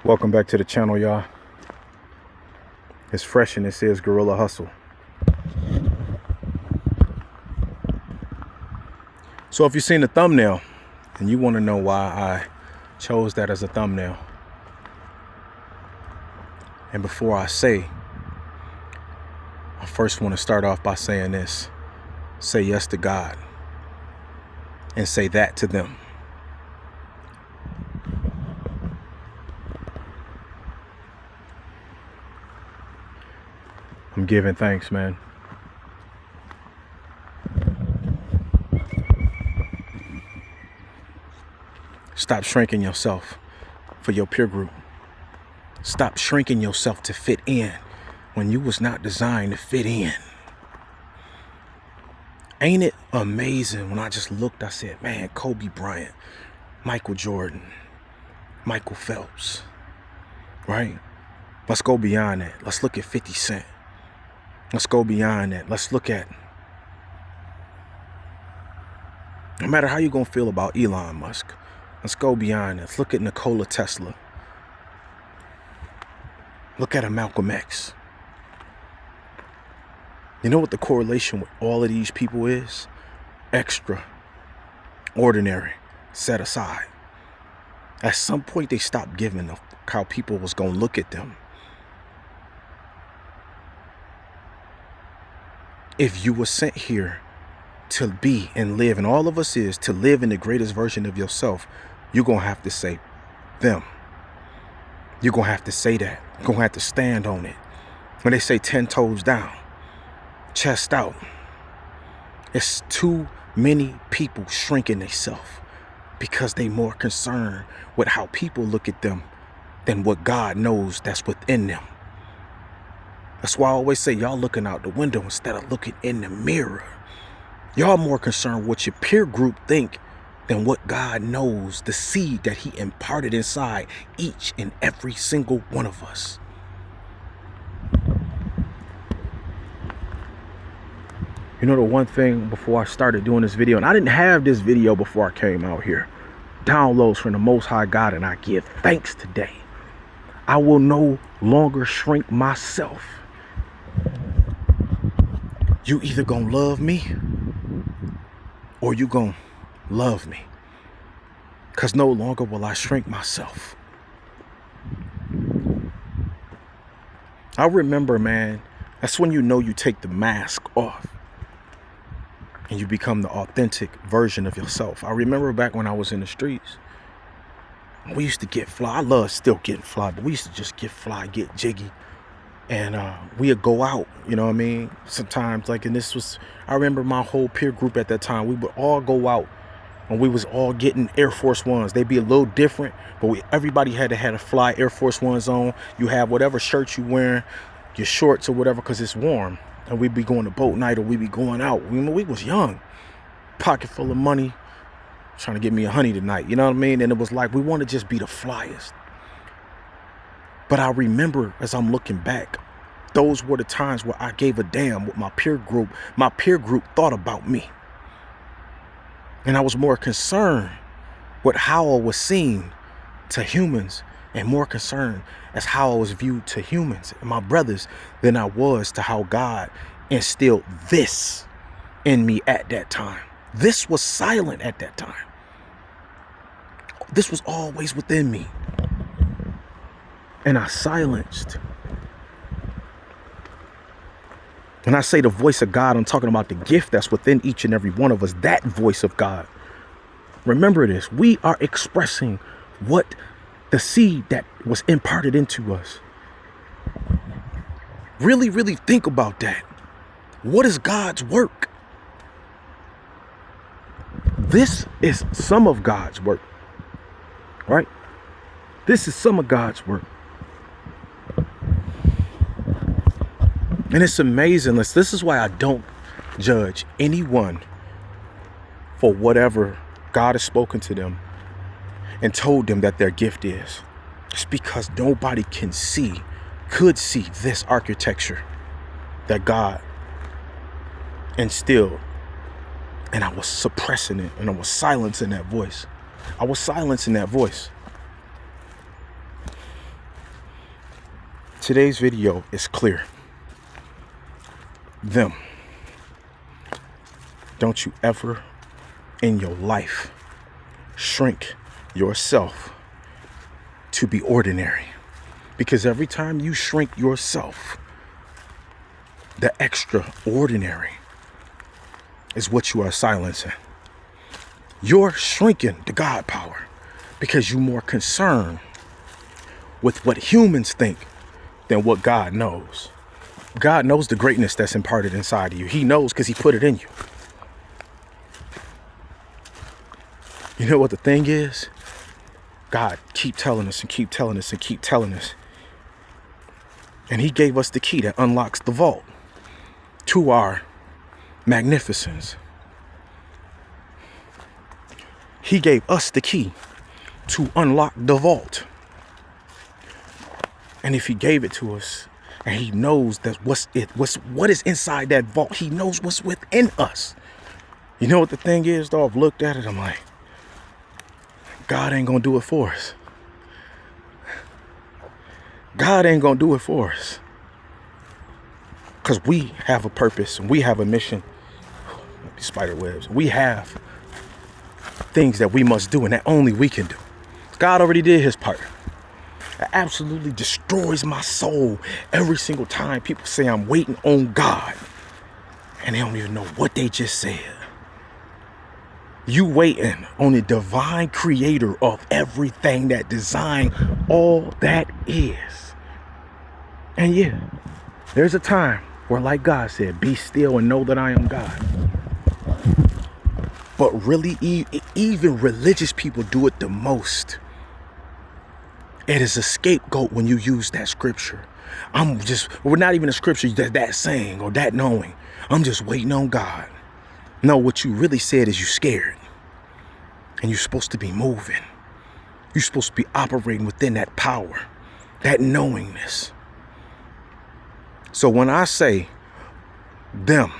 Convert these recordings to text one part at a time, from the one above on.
Welcome back to the channel, y'all. It's fresh and it says Gorilla Hustle. So if you've seen the thumbnail and you want to know why I chose that as a thumbnail, and before I say, I first want to start off by saying this: say yes to God and say that to them. I'm giving thanks, man. Stop shrinking yourself for your peer group. Stop shrinking yourself to fit in when you was not designed to fit in. Ain't it amazing when I just looked, I said, man, Kobe Bryant, Michael Jordan, Michael Phelps, right? Let's go beyond that. Let's look at 50 Cent. Let's go beyond that. Let's look at, no matter how you're going to feel about Elon Musk, let's go beyond that. Let's look at Nikola Tesla. Look at a Malcolm X. You know what the correlation with all of these people is? Extraordinary, set aside. At some point, they stopped giving a how people was going to look at them. If you were sent here to be and live, and all of us is to live in the greatest version of yourself, you're going to have to say them. You're going to have to say that. You're going to have to stand on it. When they say 10 toes down, chest out, it's too many people shrinking themselves because they more concerned with how people look at them than what God knows that's within them. That's why I always say y'all looking out the window instead of looking in the mirror. Y'all more concerned what your peer group think than what God knows, the seed that he imparted inside each and every single one of us. You know, the one thing before I started doing this video, and I didn't have this video before I came out here, downloads from the Most High God, and I give thanks today. I will no longer shrink myself. You either gonna love me or you gonna love me, because no longer will I shrink myself. I remember, man, that's when you know you take the mask off and you become the authentic version of yourself. I remember back when I was in the streets, we used to get fly. I love still getting fly, but we used to just get fly, get jiggy. And we'd go out, you know what I mean? Sometimes, like, and this was, I remember my whole peer group at that time, we would all go out and we was all getting Air Force Ones. They'd be a little different, but everybody had to have a fly Air Force Ones on. You have whatever shirt you wearing, your shorts or whatever, because it's warm. And we'd be going to boat night or we'd be going out. We was young, pocket full of money, trying to get me a honey tonight, you know what I mean? And it was like, we want to just be the flyest. But I remember, as I'm looking back, those were the times where I gave a damn what my peer group thought about me. And I was more concerned with how I was seen to humans and more concerned as how I was viewed to humans and my brothers than I was to how God instilled this in me at that time. This was silent at that time. This was always within me. And I silenced. When I say the voice of God, I'm talking about the gift that's within each and every one of us, that voice of God. Remember this, we are expressing what the seed that was imparted into us. Really, really think about that. What is God's work? This is some of God's work, right? This is some of God's work. And it's amazing. This is why I don't judge anyone for whatever God has spoken to them and told them that their gift is. It's because nobody could see this architecture that God instilled. And I was suppressing it, and I was silencing that voice. I was silencing that voice. Today's video is clear. Them. Don't you ever in your life shrink yourself to be ordinary. Because every time you shrink yourself, the extraordinary is what you are silencing. You're shrinking the God power because you're more concerned with what humans think than what God knows. God knows the greatness that's imparted inside of you. He knows because he put it in you. You know what the thing is? God keep telling us and keep telling us and keep telling us. And he gave us the key that unlocks the vault to our magnificence. He gave us the key to unlock the vault. And if he gave it to us, and he knows that what is inside that vault, he knows what's within us. You know what the thing is, though? I've looked at it, I'm like, God ain't gonna do it for us. God ain't gonna do it for us. Because we have a purpose and we have a mission. Spider webs. We have things that we must do and that only we can do. God already did his part. It absolutely destroys my soul every single time people say I'm waiting on God and they don't even know what they just said. You waiting on the divine creator of everything that designed all that is. And yeah, there's a time where, like God said, be still and know that I am God. But really, even religious people do it the most. It is a scapegoat when you use that scripture. We're not even a scripture that saying or that knowing. I'm just waiting on God. No, what you really said is you scared. And you're supposed to be moving. You're supposed to be operating within that power, that knowingness. So when I say them,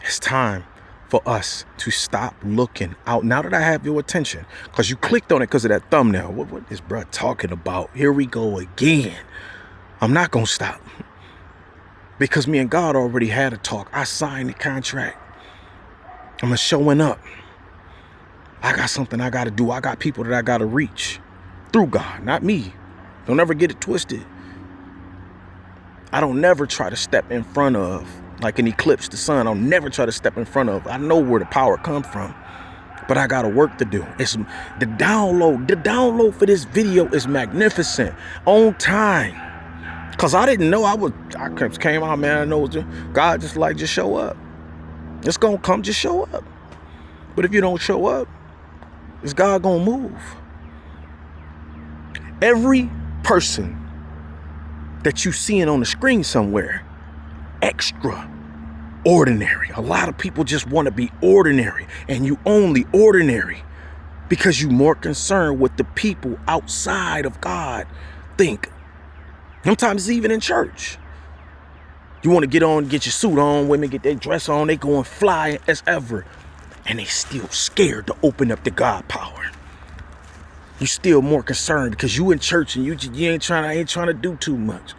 it's time for us to stop looking out. Now that I have your attention, because you clicked on it because of that thumbnail. What is bruh talking about? Here we go again. I'm not going to stop. Because me and God already had a talk. I signed the contract. I'm showing up. I got something I got to do. I got people that I got to reach through God, not me. Don't ever get it twisted. I don't never try to step in front of, like an eclipse, the sun. I'll never try to step in front of. I know where the power comes from, but I got work to do. It's the download. The download for this video is magnificent, on time. Cause I didn't know I came out, man. I know God just show up. It's gonna come, just show up. But if you don't show up, is God gonna move? Every person that you seeing on the screen somewhere, extraordinary. A lot of people just want to be ordinary, and you only ordinary because you more concerned with the people outside of God think. Sometimes even in church. You want to get your suit on, women get their dress on, they going fly as ever. And they still scared to open up the God power. You still more concerned because you in church and you ain't trying to do too much.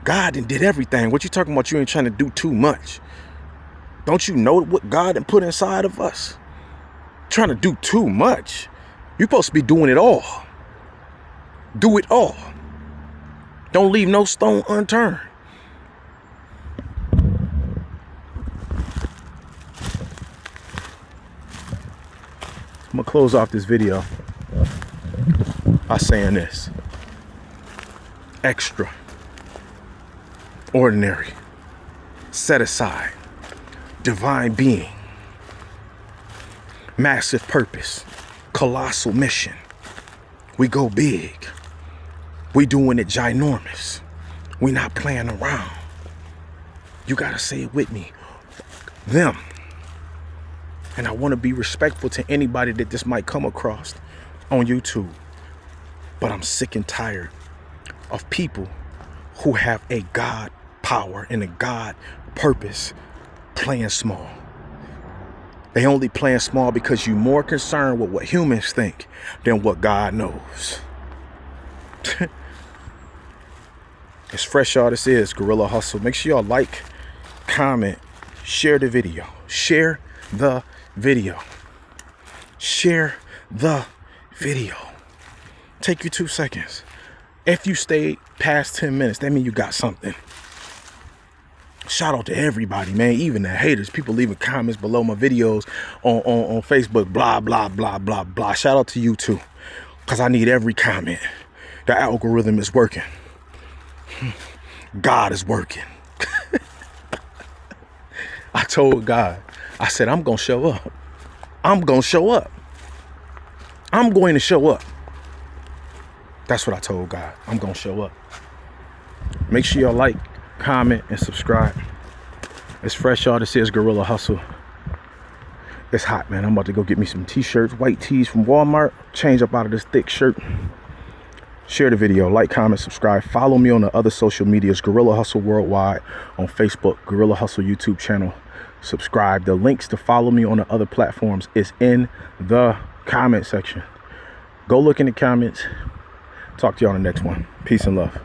God did everything. What you talking about? You ain't trying to do too much. Don't you know what God done put inside of us? Trying to do too much. You're supposed to be doing it all. Do it all. Don't leave no stone unturned. I'm gonna close off this video by saying this. Extra ordinary, set aside, divine being, massive purpose, colossal mission. We go big. We doing it ginormous. We not playing around. You gotta say it with me. Them. And I want to be respectful to anybody that this might come across on YouTube. But I'm sick and tired of people who have a God power and a God purpose playing small. They only playing small because you're more concerned with what humans think than what God knows. It's fresh, y'all. This is Gorilla Hustle. Make sure y'all like, comment, share the video. Share the video. Share the video. Take you 2 seconds. If you stayed past 10 minutes, that means you got something. Shout out to everybody, man. Even the haters. People leaving comments below my videos on Facebook. Blah, blah, blah, blah, blah. Shout out to you too. Because I need every comment. The algorithm is working. God is working. I told God, I said, I'm going to show up. I'm going to show up. I'm going to show up. That's what I told God. I'm going to show up. Make sure y'all like, comment, and subscribe. It's fresh, y'all. This is Gorilla Hustle. It's hot, man. I'm about to go get me some t-shirts, white tees from Walmart. Change up out of this thick shirt. Share the video, like, comment, subscribe. Follow me on the other social medias, Gorilla Hustle Worldwide on Facebook, Gorilla Hustle YouTube channel. Subscribe. The links to follow me on the other platforms is in the comment section. Go look in the comments. Talk to you on the next one. Peace and love.